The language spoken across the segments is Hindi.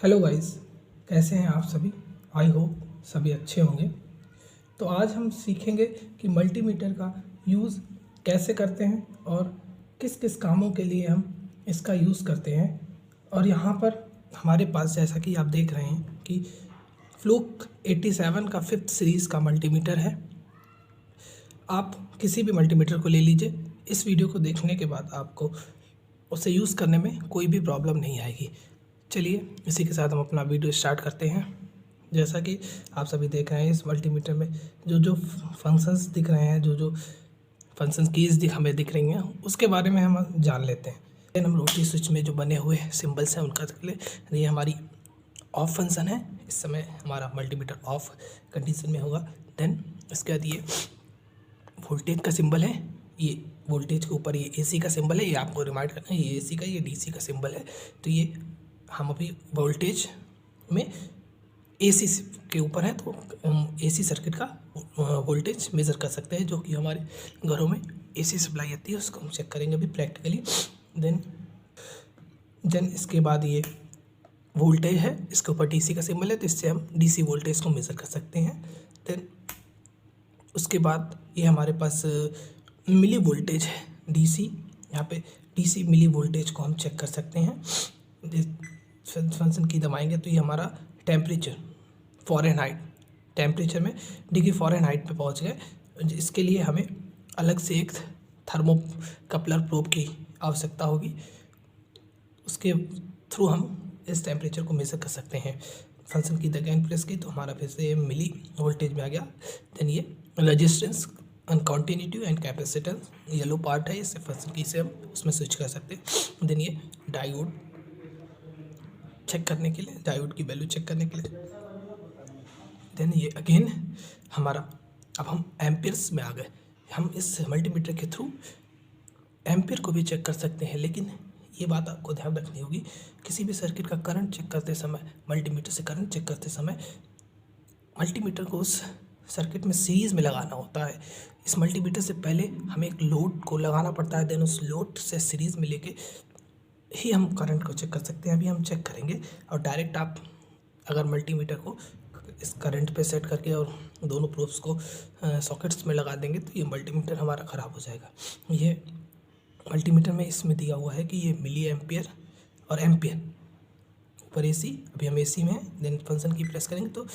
हेलो गाइस, कैसे हैं आप सभी। आई होप सभी अच्छे होंगे। तो आज हम सीखेंगे कि मल्टीमीटर का यूज़ कैसे करते हैं और किस किस कामों के लिए हम इसका यूज़ करते हैं। और यहाँ पर हमारे पास जैसा कि आप देख रहे हैं कि फ्लूक 87 का 5th सीरीज़ का मल्टीमीटर है। आप किसी भी मल्टीमीटर को ले लीजिए, इस वीडियो को देखने के बाद आपको उसे यूज़ करने में कोई भी प्रॉब्लम नहीं आएगी। चलिए इसी के साथ हम अपना वीडियो स्टार्ट करते हैं। जैसा कि आप सभी देख रहे हैं, इस मल्टीमीटर में जो जो फंक्शंस दिख रहे हैं, जो जो फंक्शन कीज़ हमें दिख रही हैं, उसके बारे में हम जान लेते हैं। देन हम रोटरी स्विच में जो बने हुए सिंबल्स हैं उनका देख ले। ये हमारी ऑफ फंक्शन है, इस समय हमारा मल्टीमीटर ऑफ कंडीशन में होगा। देन इसके बाद ये वोल्टेज का सिंबल है, ये वोल्टेज के ऊपर ये एसी का सिंबल है, ये आपको रिमाइंड करना है, ये एसी का, ये डीसी का सिंबल है। तो ये हम अभी वोल्टेज में एसी के ऊपर है, तो हम एसी सर्किट का वोल्टेज मेज़र कर सकते हैं, जो कि हमारे घरों में एसी सप्लाई आती है, उसको हम चेक करेंगे अभी प्रैक्टिकली। देन इसके बाद ये वोल्टेज है, इसके ऊपर डीसी का सिंबल है, तो इससे हम डीसी वोल्टेज को मेज़र कर सकते हैं। देन उसके बाद ये हमारे पास मिली वोल्टेज है, डीसी, यहाँ पे डीसी मिली वोल्टेज को हम चेक कर सकते हैं। फंक्शन की दबाएंगे तो ये हमारा टेम्परेचर फ़ारेनहाइट, टेम्परेचर में डिग्री फ़ारेनहाइट पे पहुंच गए। इसके लिए हमें अलग से एक थर्मोकपलर प्रोब की आवश्यकता होगी, उसके थ्रू हम इस टेम्परेचर को मेज़र कर सकते हैं। फंक्शन की अगेन प्रेस की तो हमारा फिर से मिली वोल्टेज में आ गया। देन ये resistance and continuity and capacitance yellow part है, इससे फंक्शन की से हम उसमें स्विच कर सकते हैं। देन ये डायोड चेक करने के लिए, डायोड की वैल्यू चेक करने के लिए। देन ये अगेन हमारा, अब हम एम्पियर्स में आ गए। हम इस मल्टीमीटर के थ्रू एम्पियर को भी चेक कर सकते हैं, लेकिन ये बात आपको ध्यान रखनी होगी, किसी भी सर्किट का करंट चेक करते समय, मल्टीमीटर से करंट चेक करते समय मल्टीमीटर को उस सर्किट में सीरीज़ में लगाना होता है। इस मल्टीमीटर से पहले हमें एक लोड को लगाना पड़ता है, देन उस लोड से सीरीज़ में लेके ही हम करंट को चेक कर सकते हैं। अभी हम चेक करेंगे, और डायरेक्ट आप अगर मल्टीमीटर को इस करंट पे सेट करके और दोनों प्रोब्स को सॉकेट्स में लगा देंगे तो ये मल्टीमीटर हमारा ख़राब हो जाएगा। ये मल्टीमीटर में इसमें दिया हुआ है कि ये मिली एम्पियर और एम्पियर, ऊपर एसी, अभी हम एसी में हैं। देन फंक्शन की प्रेस करेंगे तो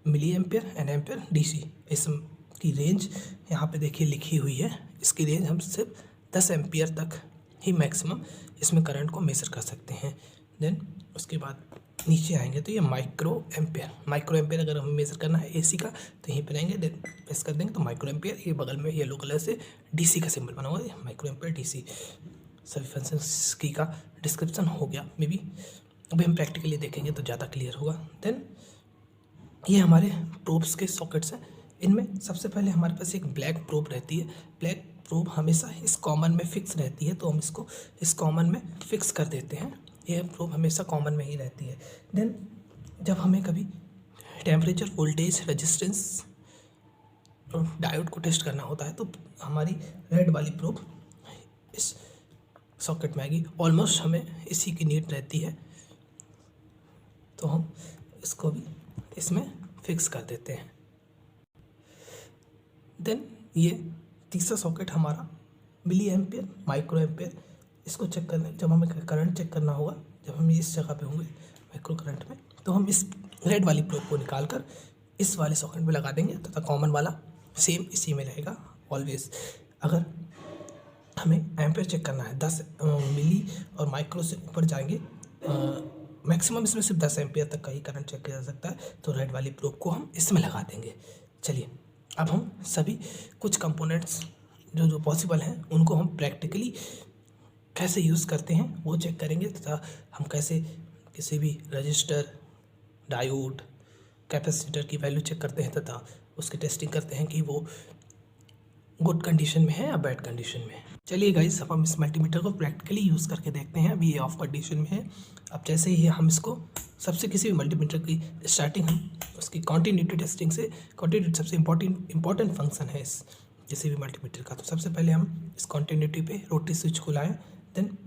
milli ampere and ampere DC, इसकी रेंज यहाँ पे देखिए लिखी हुई है। इसकी रेंज हम सिर्फ 10 एम्पियर तक ही मैक्सिमम इसमें करंट को मेज़र कर सकते हैं। देन उसके बाद नीचे आएंगे तो ये माइक्रो एम्पियर अगर हमें मेज़र करना है एसी का तो यहीं पर आएंगे, देन प्रेस कर देंगे तो माइक्रो एम्पियर, ये बगल में येलो कलर से डीसी का सिंबल बना हुआ है, माइक्रो एम्पियर डीसी। सभी फंक्शन की का डिस्क्रिप्शन हो गया मे बी, अभी हम प्रैक्टिकली देखेंगे तो ज़्यादा क्लियर होगा। देन ये हमारे प्रोब्स के सॉकेट्स हैं। इनमें सबसे पहले हमारे पास एक ब्लैक प्रोब रहती है। ब्लैक प्रोब हमेशा इस कॉमन में फिक्स रहती है, तो हम इसको इस कॉमन में फिक्स कर देते हैं। यह प्रोब हमेशा कॉमन में ही रहती है। देन जब हमें कभी टेम्परेचर, वोल्टेज, रेजिस्टेंस और डायोड को टेस्ट करना होता है तो हमारी रेड वाली प्रोब इस सॉकेट में आएगी। ऑलमोस्ट हमें इसी की नीड रहती है, तो हम इसको भी इसमें फिक्स कर देते हैं। देन ये तीसरा सॉकेट हमारा मिली एम्पियर, माइक्रो एम्पियर, इसको चेक करने, जब हमें करंट चेक करना होगा, जब हम इस जगह पे होंगे माइक्रो करंट में, तो हम इस रेड वाली प्रोब को निकाल कर इस वाले सॉकेट में लगा देंगे तथा कॉमन वाला सेम इसी में रहेगा ऑलवेज। अगर हमें एम्पियर चेक करना है 10 मिली और माइक्रो से ऊपर जाएंगे, मैक्सिमम इसमें सिर्फ 10 एम्पियर तक का ही करंट चेक किया जा सकता है, तो रेड वाली प्रोब को हम इसमें लगा देंगे। चलिए अब हम सभी कुछ कंपोनेंट्स जो जो पॉसिबल हैं उनको हम प्रैक्टिकली कैसे यूज़ करते हैं वो चेक करेंगे, तथा हम कैसे किसी भी रजिस्टर, डायोड, कैपेसिटर की वैल्यू चेक करते हैं तथा उसकी टेस्टिंग करते हैं कि वो गुड कंडीशन में है या बैड कंडीशन में है। चलिए गाइस, अब हम इस मल्टीमीटर को प्रैक्टिकली यूज़ करके देखते हैं। अभी ये ऑफ कंडीशन में है। अब जैसे ही हम इसको सबसे किसी भी मल्टीमीटर की स्टार्टिंग हम उसकी कॉन्टीन्यूटी टेस्टिंग से, कॉन्टीन्यूटी सबसे इंपॉर्टेंट फंक्शन है इस किसी भी मल्टीमीटर का, तो सबसे पहले हम इस कॉन्टीन्यूटी पे रोटरी स्विच को लाएँ। देन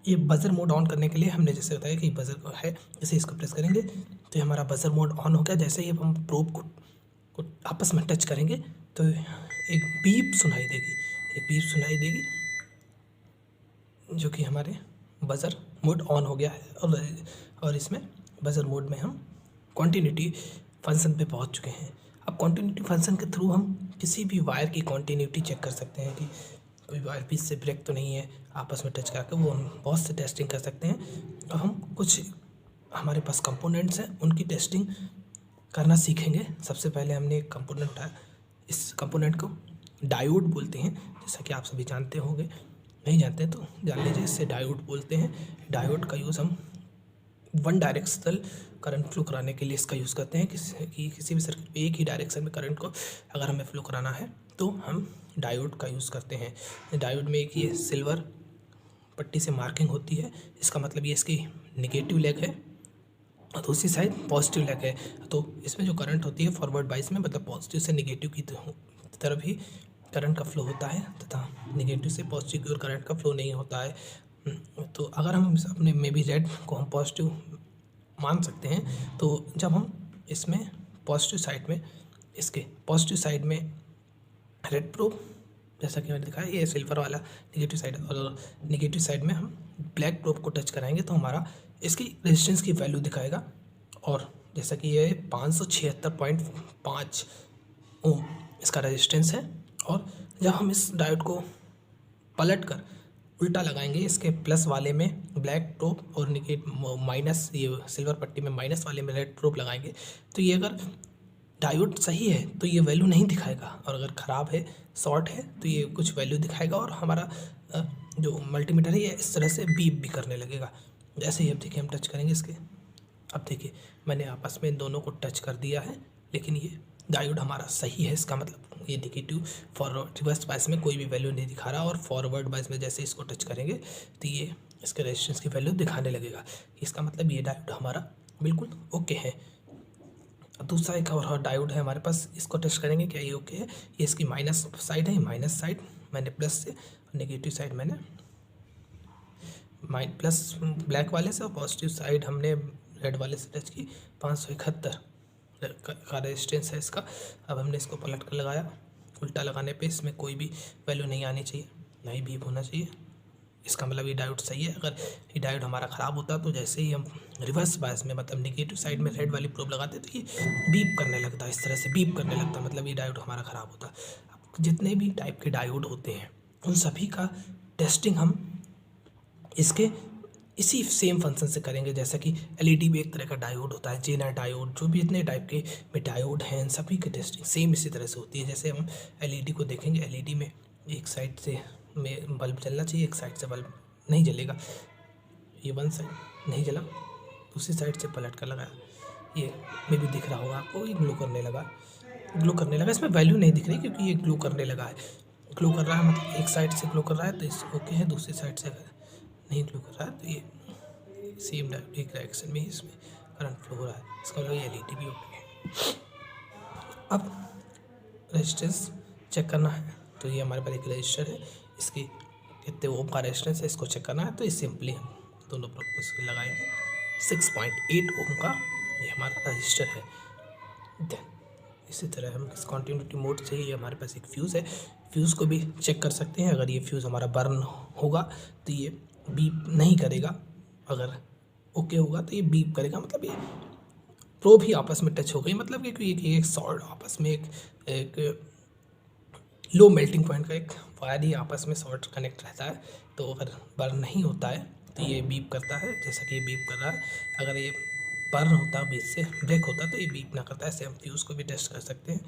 ये बजर मोड ऑन करने के लिए हमने जैसे बताया कि बजर है, जैसे इसको प्रेस करेंगे तो ये हमारा बजर मोड ऑन हो गया। जैसे ही हम प्रोब को आपस में टच करेंगे तो एक बीप सुनाई देगी, एक बीप सुनाई देगी, जो कि हमारे बजर मोड ऑन हो गया है। और इसमें बजर मोड में हम कॉन्टिन्यूटी फंक्शन पे पहुंच चुके हैं। अब कॉन्टिन्यूटी फंक्शन के थ्रू हम किसी भी वायर की कॉन्टिन्यूटी चेक कर सकते हैं कि कोई वायर बीच से ब्रेक तो नहीं है, आपस में टच करके वो हम बहुत से टेस्टिंग कर सकते हैं। अब हम कुछ हमारे पास कंपोनेंट्स हैं, उनकी टेस्टिंग करना सीखेंगे। सबसे पहले हमने एक कंपोनेंट है, इस कंपोनेंट को डायोड बोलते हैं, जैसा कि आप सभी जानते होंगे, नहीं जानते तो जान लीजिए, इससे डायोड बोलते हैं। डायोड का यूज़ हम वन डायरेक्शनल करंट फ्लो कराने के लिए इसका यूज़ करते हैं। किसी भी सर्किट में एक ही डायरेक्शन में करंट को अगर हमें फ्लो कराना है तो हम डायोड का यूज़ करते हैं। डायोड में एक ये सिल्वर पट्टी से मार्किंग होती है, इसका मतलब ये इसकी निगेटिव लेग है और दूसरी साइड पॉजिटिव लेग है। तो इसमें जो करंट होती है फॉरवर्ड बाइस में, मतलब पॉजिटिव से निगेटिव की तरफ ही करंट का फ्लो होता है तथा निगेटिव से पॉजिटिव की ओर करंट का फ्लो नहीं होता है। तो अगर हम अपने में भी जेड को हम पॉजिटिव मान सकते हैं, तो जब हम इसमें पॉजिटिव साइड में, इसके पॉजिटिव साइड में रेड प्रोब, जैसा कि मैंने दिखाया ये सिल्वर वाला निगेटिव साइड, और निगेटिव साइड में हम ब्लैक प्रोब को टच कराएंगे तो हमारा इसकी रेजिस्टेंस की वैल्यू दिखाएगा। और जैसा कि ये 576.5 ओम इसका रेजिस्टेंस है। और जब हम इस डायोड को पलट कर उल्टा लगाएंगे, इसके प्लस वाले में ब्लैक प्रोब और माइनस, ये सिल्वर पट्टी में माइनस वाले में रेड प्रोब लगाएंगे, तो ये अगर डायोड सही है तो ये वैल्यू नहीं दिखाएगा, और अगर ख़राब है, शॉर्ट है, तो ये कुछ वैल्यू दिखाएगा। और हमारा जो मल्टीमीटर है ये इस तरह से बीप भी करने लगेगा। जैसे ही अब देखिए हम टच करेंगे इसके, अब देखिए मैंने आपस में दोनों को टच कर दिया है, लेकिन ये डायोड हमारा सही है। इसका मतलब ये निगेटिव फॉरवर्ड रिवर्स बायस में कोई भी वैल्यू नहीं दिखा रहा, और फॉरवर्ड बायस में जैसे इसको टच करेंगे तो ये इसके रेजिस्टेंस की वैल्यू दिखाने लगेगा। इसका मतलब ये डायोड हमारा बिल्कुल ओके है। अब दूसरा एक और डायोड है हमारे पास, इसको टच करेंगे, क्या ये ओके है? ये इसकी माइनस साइड है, माइनस साइड मैंने प्लस से, और नेगेटिव साइड मैंने प्लस ब्लैक वाले से, और पॉजिटिव साइड हमने रेड वाले से टच की। 571 का रेजिस्टेंस है इसका। अब हमने इसको पलट कर लगाया, उल्टा लगाने पे इसमें कोई भी वैल्यू नहीं आनी चाहिए, नहीं बीप होना चाहिए। इसका मतलब ये डायोड सही है। अगर ये डायोड हमारा ख़राब होता तो जैसे ही हम रिवर्स बायस में, मतलब नेगेटिव साइड में रेड वाली प्रोब लगाते तो ये बीप करने लगता, इस तरह से बीप करने लगता, मतलब ये डायोड हमारा ख़राब होता। अब जितने भी टाइप के डायोड होते हैं उन सभी का टेस्टिंग हम इसके इसी सेम फंक्शन से करेंगे। जैसा कि एलईडी भी एक तरह का डायोड होता है, जेनर डायोड, जो भी इतने टाइप के में डायोड हैं, इन सभी की टेस्टिंग सेम इसी तरह से होती है। जैसे हम एलईडी को देखेंगे, एलईडी में एक साइड से में बल्ब जलना चाहिए, एक साइड से बल्ब नहीं जलेगा। ये वन साइड नहीं जला, दूसरी साइड से पलट कर लगाया, ये में भी दिख रहा होगा आपको, ये ग्लो करने लगा, ग्लो करने लगा। इसमें वैल्यू नहीं दिख रही क्योंकि ये ग्लो करने लगा है। ग्लो कर रहा है मतलब एक साइड से ग्लो कर रहा है तो इस ओके है, दूसरी साइड से अगर नहीं ग्लो कर रहा है तो ये सेम एक डायरेक्शन में ही इसमें करंट फ्लो हो रहा है। इसका मतलब ये एलईडी भी ओके है। अब रेजिस्टेंस चेक करना है, तो ये हमारे पास एक रजिस्टर है, इसकी कितने ओम का रेजिस्टेंस है इसको चेक करना है। तो ये सिंपली हम दोनों प्रोब लगाएंगे। 6.8 ओम का ये हमारा रजिस्टर है। देन इसी तरह हम इस कॉन्टिन्यूटी मोड से ही हमारे पास एक फ्यूज़ है, फ्यूज़ को भी चेक कर सकते हैं। अगर ये फ्यूज़ हमारा बर्न होगा तो ये बीप नहीं करेगा, अगर ओके होगा तो ये बीप करेगा, मतलब ये प्रोब ही आपस में टच हो गई, मतलब कि एक सॉल्ट आपस में एक लो मेल्टिंग पॉइंट का एक वायर ही आपस में शॉर्ट कनेक्ट रहता है। तो अगर बर्न नहीं होता है तो ये बीप करता है, जैसा कि ये बीप कर रहा है। अगर ये बर्न होता, बीच से ब्रेक होता तो ये बीप ना करता है। ऐसे हम फ्यूज़ को भी टेस्ट कर सकते हैं।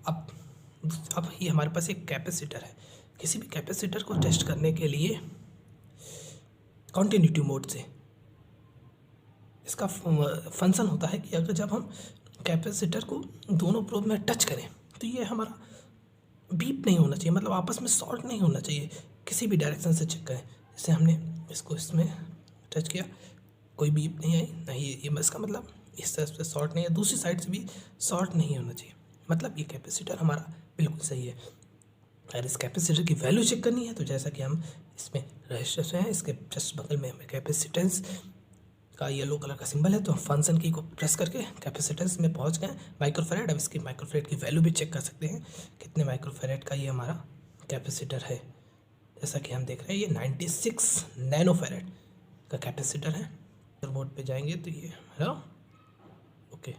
अब ये हमारे पास एक कैपेसिटर है। किसी भी कैपेसिटर को टेस्ट करने के लिए कॉन्टिन्यूटी मोड से इसका फंक्शन होता है कि अगर जब हम कैपेसिटर को दोनों प्रोब में टच करें तो ये हमारा बीप नहीं होना चाहिए, मतलब आपस में शॉर्ट नहीं होना चाहिए। किसी भी डायरेक्शन से चेक करें, जैसे हमने इसको इसमें टच किया, कोई बीप नहीं आई, नहीं ये इसका मतलब इस तरह से शॉर्ट नहीं है, दूसरी साइड से भी शॉर्ट नहीं होना चाहिए, मतलब ये कैपेसिटर हमारा बिल्कुल सही है। अगर इस कैपेसिटर की वैल्यू चेक करनी है तो जैसा कि हम इसमें रजिस्टर्स हैं, इसके जस्ट बगल में हमें कैपेसिटेंस का येलो कलर का सिंबल है, तो हम फंक्शन की को प्रेस करके कैपेसिटेंस में पहुंच गए माइक्रोफेरेड। अब इसकी माइक्रोफेरेड की वैल्यू भी चेक कर सकते हैं कितने माइक्रोफेरेड का ये हमारा कैपेसिटर है। जैसा कि हम देख रहे हैं ये 96 नैनोफेरेड का कैपेसिटर है। बोर्ड पे जाएंगे तो ये हमारा ओके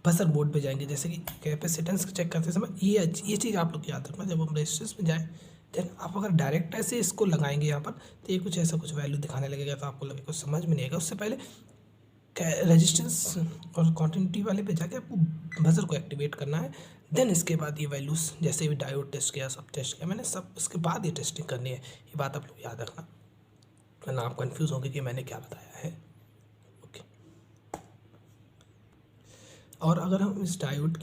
बसर बोर्ड पे जाएंगे। जैसे कि कैपेसिटेंस चेक करते समय ये चीज़ आप लोग याद रखना, जब हम रेजिस्टेंस में जाएँ देन आप अगर डायरेक्ट ऐसे इसको लगाएंगे यहाँ पर तो ये कुछ ऐसा कुछ वैल्यू दिखाने लगेगा, तो आपको लगेगा कुछ समझ में नहीं आएगा। उससे पहले रेजिस्टेंस और कॉन्टिन्यूटी वाले पे जाके आपको बजर को एक्टिवेट करना है। देन इसके बाद ये वैल्यूज़ जैसे भी डायोड टेस्ट किया, सब टेस्ट किया मैंने, सब उसके बाद ये टेस्टिंग करनी है। ये बात आप लोग याद रखना, वरना आप कन्फ्यूज़ होंगे कि मैंने क्या बताया है। ओके, और अगर हम इस डायोड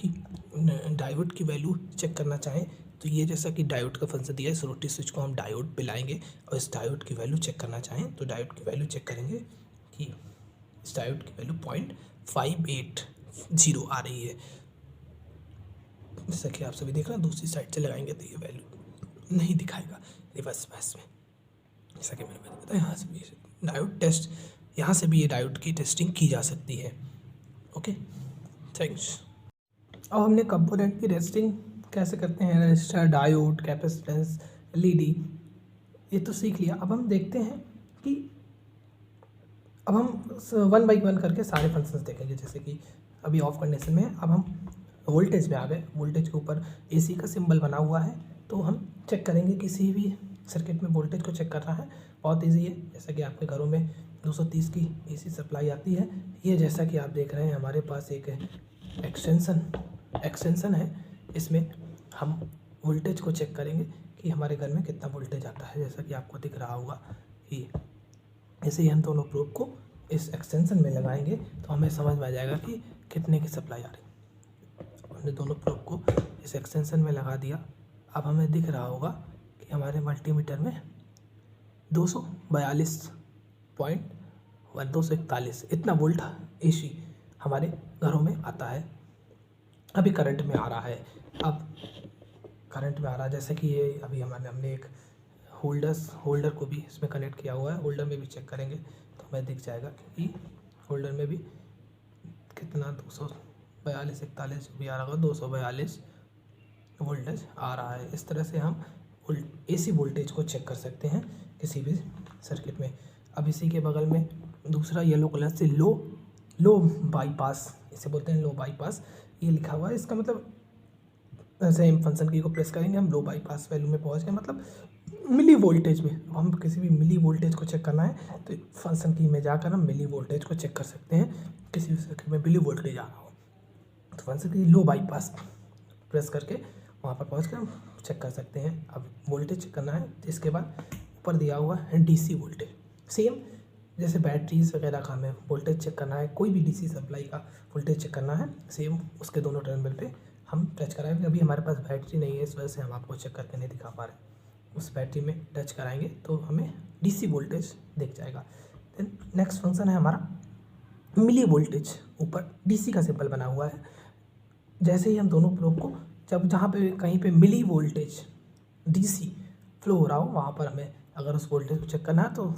की वैल्यू चेक करना चाहें तो ये जैसा कि डायोड का फंक्शन दिया है, इस रोटी स्विच को हम डायोड पे लाएंगे और इस डायोड की वैल्यू चेक करना चाहें तो डायोड की वैल्यू चेक करेंगे कि इस डायोड की वैल्यू 0.580 आ रही है। जैसा कि आप सभी देख रहे हैं, दूसरी साइड से लगाएंगे तो ये वैल्यू नहीं दिखाएगा रिवर्स बैस में। जैसा कि मैंने बताया, यहाँ से भी डायोड टेस्ट, यहाँ से भी ये डायोड की टेस्टिंग की जा सकती है। Okay, thanks. अब हमने कंपोनेंट की टेस्टिंग कैसे करते हैं, रजिस्टर, डायोड, कैपेसिटेंस, एलईडी, ये तो सीख लिया। अब हम देखते हैं कि अब हम 1 बाई 1 करके सारे फंक्शंस देखेंगे। जैसे कि अभी ऑफ कंडीशन में अब हम वोल्टेज में आ गए। वोल्टेज के ऊपर एसी का सिंबल बना हुआ है, तो हम चेक करेंगे किसी भी सर्किट में वोल्टेज को चेक करना है। बहुत ईजी है, जैसा कि आपके घरों में 230 की एसी सप्लाई आती है। ये जैसा कि आप देख रहे हैं हमारे पास एक एक्सटेंशन है, इसमें हम वोल्टेज को चेक करेंगे कि हमारे घर में कितना वोल्टेज आता है। जैसा कि आपको दिख रहा होगा कि ऐसे ही हम दोनों प्रोब को इस एक्सटेंशन में लगाएंगे तो हमें समझ में आ जाएगा कि कितने की सप्लाई आ रही है। हमने दोनों प्रोब को इस एक्सटेंशन में लगा दिया। अब हमें दिख रहा होगा कि हमारे मल्टीमीटर में 241 इतना वोल्ट एसी हमारे घरों में आता है। अभी करंट में आ रहा है, जैसे कि ये अभी हमने एक होल्डर को भी इसमें कनेक्ट किया हुआ है। होल्डर में भी चेक करेंगे तो हमें दिख जाएगा कि होल्डर में भी कितना 242 भी आ रहा होगा, 242 वोल्टेज आ रहा है। इस तरह से हम एसी वोल्टेज को चेक कर सकते हैं किसी भी सर्किट में। अब इसी के बगल में दूसरा येलो कलर से लो बाईपास, इसे बोलते हैं लो बाईपास, ये लिखा हुआ है। इसका मतलब ऐसे हम फंक्शन की को प्रेस करेंगे, हम लो बाईपास वैल्यू में पहुंच गए, मतलब मिली वोल्टेज में। अब हम किसी भी मिली वोल्टेज को चेक करना है तो फंक्शन की में जाकर हम मिली वोल्टेज को चेक कर सकते हैं। किसी भी सर्किट में मिली वोल्टेज आ रहा हो तो फंक्शन की लो बाईपास प्रेस करके वहाँ पर पहुँच कर हम चेक कर सकते हैं। अब वोल्टेज चेक करना है तो इसके बाद ऊपर दिया हुआ है डीसी वोल्टेज। सेम जैसे बैटरीज वगैरह का हमें वोल्टेज चेक करना है, कोई भी डीसी सप्लाई का वोल्टेज चेक करना है, सेम उसके दोनों टर्मिनल पे हम टच कराएंगे। अभी हमारे पास बैटरी नहीं है, इस वजह से हम आपको चेक करके नहीं दिखा पा रहे। उस बैटरी में टच कराएंगे तो हमें डीसी वोल्टेज दिख जाएगा। देन नेक्स्ट फंक्शन है हमारा मिली वोल्टेज। ऊपर डीसी का सिंबल बना हुआ है। जैसे ही हम दोनों प्रोब को जहाँ पे कहीं पे मिली वोल्टेज डीसी फ्लो हो रहा हो, वहाँ पर हमें अगर उस वोल्टेज को चेक करना है तो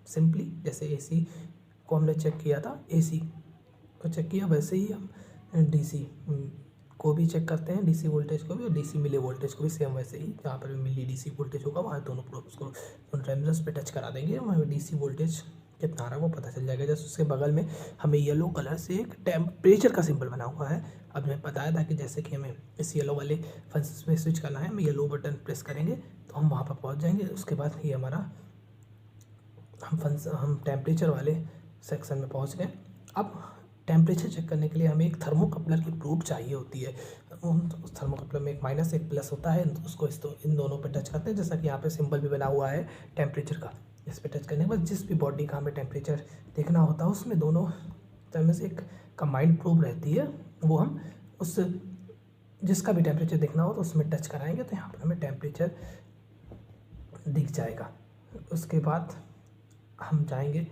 सिंपली जैसे एसी को हमने चेक किया था, एसी को चेक किया, वैसे ही हम डीसी को भी चेक करते हैं, डीसी वोल्टेज को भी और डीसी मिली वोल्टेज को भी सेम वैसे ही। जहाँ पर भी मिली डीसी वोल्टेज होगा वहाँ दोनों प्रोब्स को दोनों टर्मिनल्स पे टच करा देंगे, हमें डीसी वोल्टेज कितना आ रहा है वो पता चल जाएगा। जैसे उसके बगल में हमें येलो कलर से एक टेम्परेचर का सिंबल बना हुआ है। अब मैं बताया था कि जैसे कि हमें इस येलो वाले फंक्शन में स्विच करना है, हम येलो बटन प्रेस करेंगे तो हम वहाँ पर पहुँच जाएंगे। उसके बाद ये हमारा हम टेम्परेचर वाले सेक्शन में पहुँच गए। अब टेम्परेचर चेक करने के लिए हमें एक थर्मोकपलर की प्रूफ चाहिए होती है। उस थर्मोकपलर में एक माइनस एक प्लस होता है, उसको इन दोनों पे टच करते हैं। जैसा कि यहाँ पे सिंबल भी बना हुआ है टेम्परेचर का, इस पे टच करने के बाद जिस भी बॉडी का हमें टेम्परेचर देखना होता है उसमें दोनों में से एक कंबाइंड प्रूफ रहती है, वो हम उस जिसका भी टेम्परेचर देखना हो तो उसमें टच कराएंगे तो यहाँ पर हमें टेम्परेचर दिख जाएगा। उसके बाद हम जाएंगे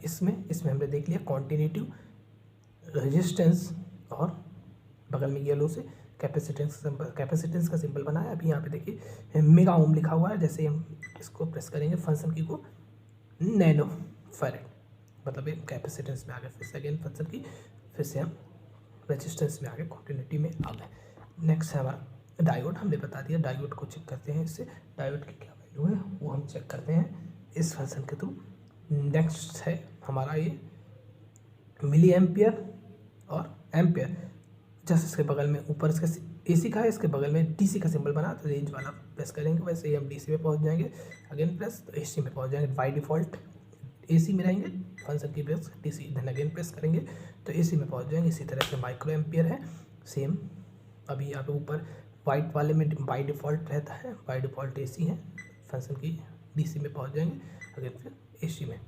इसमें हमने देख लिया कॉन्टिन्यूटी, रेजिस्टेंस और बगल में येलो से कैपेसिटेंस का सिंबल बना है। अभी यहाँ पे देखिए मेगा ओम लिखा हुआ है। जैसे हम इसको प्रेस करेंगे फंक्शन की को नैनो फैरेड, मतलब ये कैपेसिटेंस में आ गए। फिर से अगेन फंक्शन की, फिर से हम रेजिस्टेंस में आ गए, क्वांटिटी में आ गए। नेक्स्ट है हमारा डायोड। हमने बता दिया डायोड को चेक करते हैं। इससे डायोड की क्या वैल्यू है वो हम चेक करते हैं इस फंक्शन के थ्रू। नेक्स्ट है हमारा ये मिली एम्पियर और एम्पियर। जैसे इसके बगल में ऊपर इसका AC का है, इसके बगल में DC का सिंबल बना, तो रेंज वाला प्रेस करेंगे, वैसे ही हम DC में पहुंच जाएंगे। अगेन प्रेस तो AC में पहुंच जाएंगे। बाय डिफ़ॉल्ट AC में रहेंगे, फंक्शन की press DC then again press करेंगे तो AC में पहुंच जाएंगे। इसी तरह से माइक्रो एम्पियर है सेम। अभी यहाँ पे ऊपर वाइट वाले में बाय डिफ़ॉल्ट रहता है, बाय डिफ़ॉल्ट AC है, फंक्शन की DC में पहुँच जाएंगे। अगेन फिर AC में।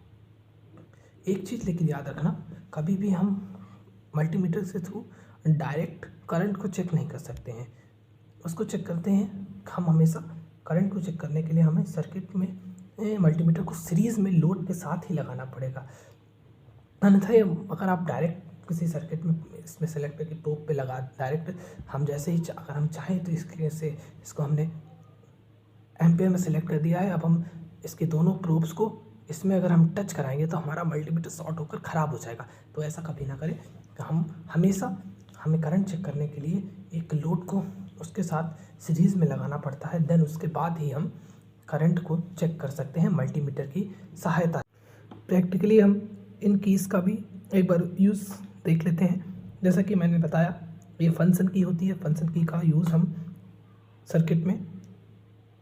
एक चीज़ लेकिन याद रखना, कभी भी हम मल्टीमीटर से थ्रू डायरेक्ट करंट को चेक नहीं कर सकते हैं। उसको चेक करते हैं हम हमेशा करंट को चेक करने के लिए हमें सर्किट में मल्टीमीटर को सीरीज़ में लोड के साथ ही लगाना पड़ेगा। अन्यथा अगर आप डायरेक्ट किसी सर्किट में इसमें सेलेक्ट करके प्रोब पे लगा डायरेक्ट, हम जैसे ही अगर हम चाहें तो इसके से इसको हमने एम्पियर में सेलेक्ट कर दिया है। अब हम इसके दोनों प्रोब्स को इसमें अगर हम टच कराएंगे तो हमारा मल्टीमीटर शॉर्ट होकर ख़राब हो जाएगा। तो ऐसा कभी ना करें। हम हमेशा हमें करंट चेक करने के लिए एक लोड को उसके साथ सीरीज़ में लगाना पड़ता है, देन उसके बाद ही हम करंट को चेक कर सकते हैं मल्टीमीटर की सहायता। प्रैक्टिकली हम इन कीज़ का भी एक बार यूज़ देख लेते हैं। जैसा कि मैंने बताया ये फंक्शन की होती है। फंक्शन की का यूज़ हम सर्किट में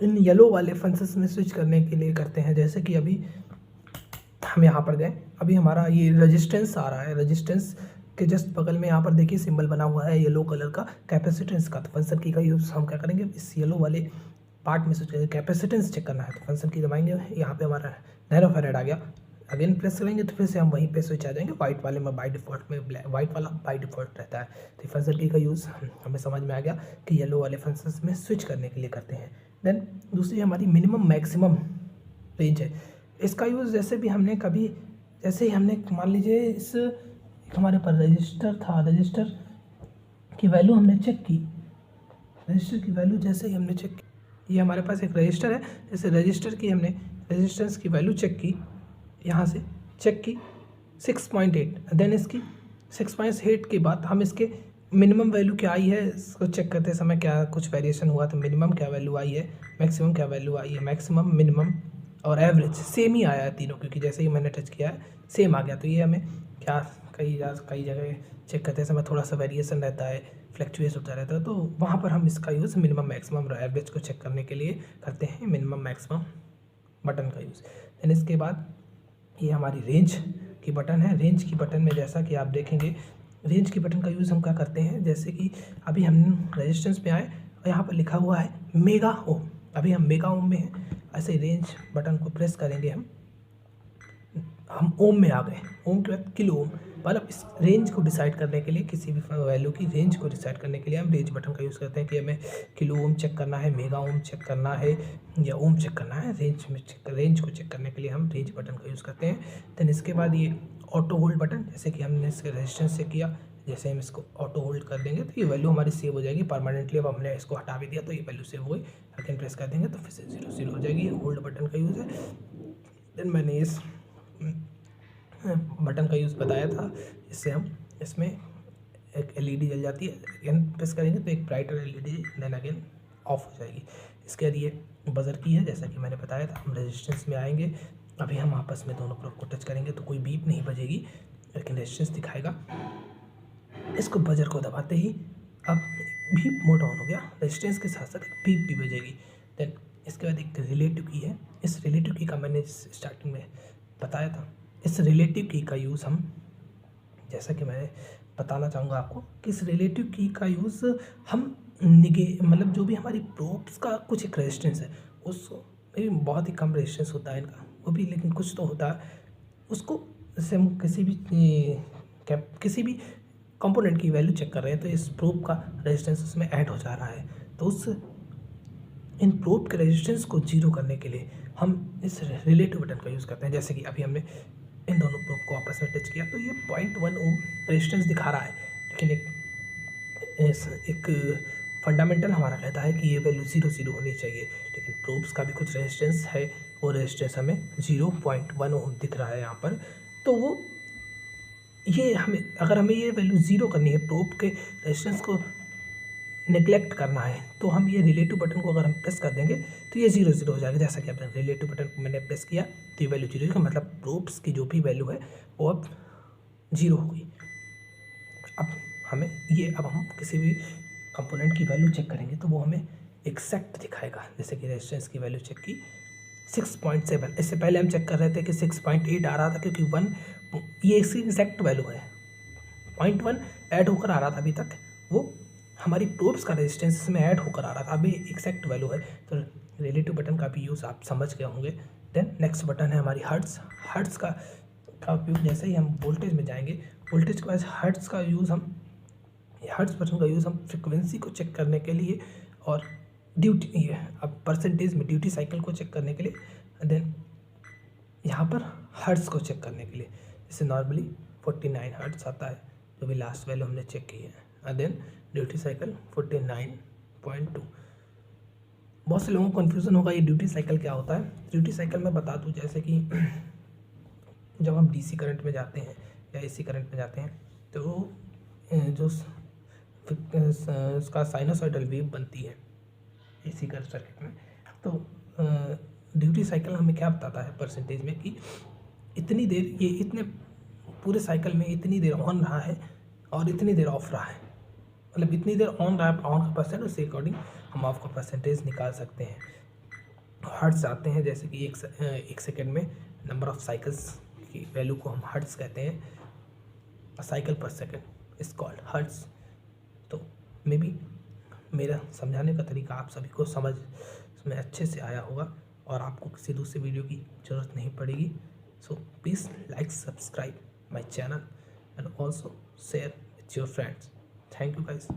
इन येलो वाले फंक्शंस में स्विच करने के लिए करते हैं। जैसे कि अभी हम यहाँ पर गए, अभी हमारा ये रेजिस्टेंस आ रहा है, रेजिस्टेंस के जस्ट बगल में यहाँ पर देखिए सिंबल बना हुआ है येलो कलर का कैपेसिटेंस का। तो फंक्शन की का यूज़ हम क्या करेंगे, इस येलो वाले पार्ट में स्विच करेंगे। कैपेसिटेंस चेक करना है तो फंक्शन की दबाएंगे, यहाँ पे हमारा नैनो फैरेड आ गया। अगेन प्रेस करेंगे तो फिर से हम वहीं पे स्विच आ जाएंगे। वाइट वाले में बाय डिफ़ॉल्ट में वाइट वाला बाय डिफ़ॉल्ट रहता है। तो फंक्शन की का यूज़ हमें समझ में आ गया कि येलो वाले फंक्शंस में स्विच करने के लिए करते हैं। देन दूसरी हमारी मिनिमम मैक्सिमम रेंज है। इसका यूज़ जैसे भी हमने कभी, जैसे ही हमने मान लीजिए इस हमारे पास रजिस्टर था, रजिस्टर की वैल्यू हमने चेक की, रजिस्टर की वैल्यू जैसे ही हमने चेक की, ये हमारे पास एक रजिस्टर है, जैसे रजिस्टर की हमने रेजिस्टेंस की वैल्यू चेक की, यहाँ से चेक की 6.8, देन इसकी 6.8 के बाद हम इसके मिनिमम वैल्यू क्या आई है इसको चेक करते समय क्या कुछ वेरिएशन हुआ तो मिनिमम क्या वैल्यू आई है, मैक्सिमम क्या वैल्यू आई है। मैक्सिमम, मिनिमम और एवरेज सेम ही आया है तीनों, क्योंकि जैसे ही मैंने टच किया है सेम आ गया। तो ये हमें क्या कई जगह चेक करते समय थोड़ा सा वेरिएशन रहता है, फ्लैक्चुएट होता रहता है, तो वहाँ पर हम इसका यूज़ मिनिमम, मैक्सिमम और एवरेज को चेक करने के लिए करते हैं, मिनिमम मैक्सिमम बटन का यूज़। देन इसके बाद ये हमारी रेंज की बटन है। रेंज की बटन में जैसा कि आप देखेंगे, रेंज की बटन का यूज़ हम क्या करते हैं, जैसे कि अभी हम रेजिस्टेंस पे आए और यहाँ पर लिखा हुआ है मेगा ओम, अभी हम मेगा ओम में हैं। ऐसे रेंज बटन को प्रेस करेंगे हम ओम में आ गए। ओम के बाद किलो ओम, मतलब इस रेंज को डिसाइड करने के लिए, किसी भी वैल्यू की रेंज को डिसाइड करने के लिए हम रेंज बटन का यूज़ करते हैं कि हमें किलो ओम चेक करना है, मेगा ओम चेक करना है या ओम चेक करना है। रेंज को चेक करने के लिए हम रेंज बटन का यूज़ करते हैं। देन इसके बाद ये ऑटो होल्ड बटन, जैसे कि हमने इसके रेजिस्टेंस से किया, जैसे हम इसको ऑटो होल्ड कर देंगे तो ये वैल्यू हमारी सेव हो जाएगी परमानेंटली। अब हमने इसको हटा भी दिया तो ये वैल्यू सेव हो गई। अगेन प्रेस कर देंगे तो फिर से 0 हो जाएगी। ये होल्ड बटन का यूज़ है। देन मैंने इस बटन का यूज़ बताया था, इससे हम इसमें एक LED जल जाती है, अगेन प्रेस करेंगे तो एक brighter LED then again off हो जाएगी। इसके बाद ये बजर की है, जैसा कि मैंने बताया था। हम रेजिस्टेंस में आएंगे, अभी हम आपस में दोनों प्रोब को टच करेंगे तो कोई बीप नहीं बजेगी, लेकिन रेजिस्टेंस दिखाएगा। इसको बजर को दबाते ही अब बीप मोड ऑन हो गया, रेजिस्टेंस के साथ साथ बीप भी बजेगी। देन इसके बाद एक रिलेटिव की है। इस रिलेटिव की का मैंने स्टार्टिंग में बताया था। इस रिलेटिव की का यूज़ हम, जैसा कि मैं बताना चाहूँगा आपको कि इस रिलेटिव की का यूज़ हम मतलब जो भी हमारी प्रोब्स का कुछ एक रेजिस्टेंस है, उस बहुत ही कम रेजिस्टेंस होता है इनका, वो भी लेकिन कुछ तो होता है, उसको जैसे हम किसी भी कंपोनेंट की वैल्यू चेक कर रहे हैं तो इस प्रोब का रेजिस्टेंस उसमें ऐड हो जा रहा है। तो उस इन प्रोब के रेजिस्टेंस को जीरो करने के लिए हम इस रिलेटिव बटन का यूज़ करते हैं। जैसे कि अभी हमने इन दोनों प्रोब को आपस में टच किया तो ये 0.1 ओम रेजिस्टेंस दिखा रहा है, लेकिन एक एक फंडामेंटल हमारा कहता है कि ये वैल्यू 0 होनी चाहिए, लेकिन प्रोब्स का भी कुछ रेजिस्टेंस है, वो रेजिस्टेंस हमें 0.1 ओम दिख रहा है यहाँ पर। तो वो ये अगर हमें ये वैल्यू 0 करनी है, प्रोब के रेजिस्टेंस को नेग्लेक्ट करना है, तो हम ये रिलेटिव बटन को अगर हम प्रेस कर देंगे तो ये 0 हो जाएगा। जैसा कि आपने रिलेटिव बटन को मैंने प्रेस किया तो ये वैल्यू 0 का मतलब प्रोब्स की जो भी वैल्यू है वो अब 0 हो गई। अब हम किसी भी कंपोनेंट की वैल्यू चेक करेंगे तो वो हमें एक्जैक्ट दिखाएगा। जैसे कि रेजिस्टेंस की वैल्यू चेक की 6.7, इससे पहले हम चेक कर रहे थे कि 6.8 आ रहा था, क्योंकि 1 ये इसकी एग्जैक्ट वैल्यू है। 0.1 ऐड होकर आ रहा था अभी तक, वो हमारी प्रोब्स का रेजिस्टेंस इसमें ऐड होकर आ रहा था, अभी एग्जैक्ट वैल्यू है। तो रिलेटिव बटन का भी यूज़ आप समझ गए होंगे। देन नेक्स्ट बटन है हमारी हर्ट्स का उपयोग। जैसे ही हम वोल्टेज में जाएंगे, वोल्टेज के बाद हर्ट्स बटन का यूज़ हम फ्रिक्वेंसी को चेक करने के लिए और ड्यूटी अब परसेंटेज में ड्यूटी साइकिल को चेक करने के लिए, देन यहाँ पर हर्ट्स को चेक करने के लिए, जैसे नॉर्मली 49 हर्ट्स आता है जो भी लास्ट वैल्यू हमने चेक की है, देन ड्यूटी साइकिल 49.2। बहुत से लोगों को कन्फ्यूज़न होगा ये ड्यूटी साइकिल क्या होता है। ड्यूटी साइकिल मैं बता दूँ, जैसे कि जब हम डीसी करंट में जाते हैं या एसी करंट में जाते हैं तो जो उसका साइनोसॉइडल वेव बनती है एसी कर सर्किट में, तो ड्यूटी साइकिल हमें क्या बताता है परसेंटेज में कि इतनी देर ये इतने पूरे साइकिल में इतनी देर ऑन रहा है और इतनी देर ऑफ रहा है, मतलब इतनी देर ऑन रहा है, ऑन का परसेंट, उसके अकॉर्डिंग हम ऑफ का परसेंटेज निकाल सकते हैं। हर्ट्स आते हैं, जैसे कि एक सेकेंड में नंबर ऑफ साइकिल्स की वैल्यू को हम हर्ट्स कहते हैं। साइकिल पर सेकेंड इज कॉल्ड हर्ट्स। तो मे बी मेरा समझाने का तरीका आप सभी को समझ में अच्छे से आया होगा और आपको किसी दूसरे वीडियो की ज़रूरत नहीं पड़ेगी। So please like, subscribe my channel and also share with your friends. Thank you guys.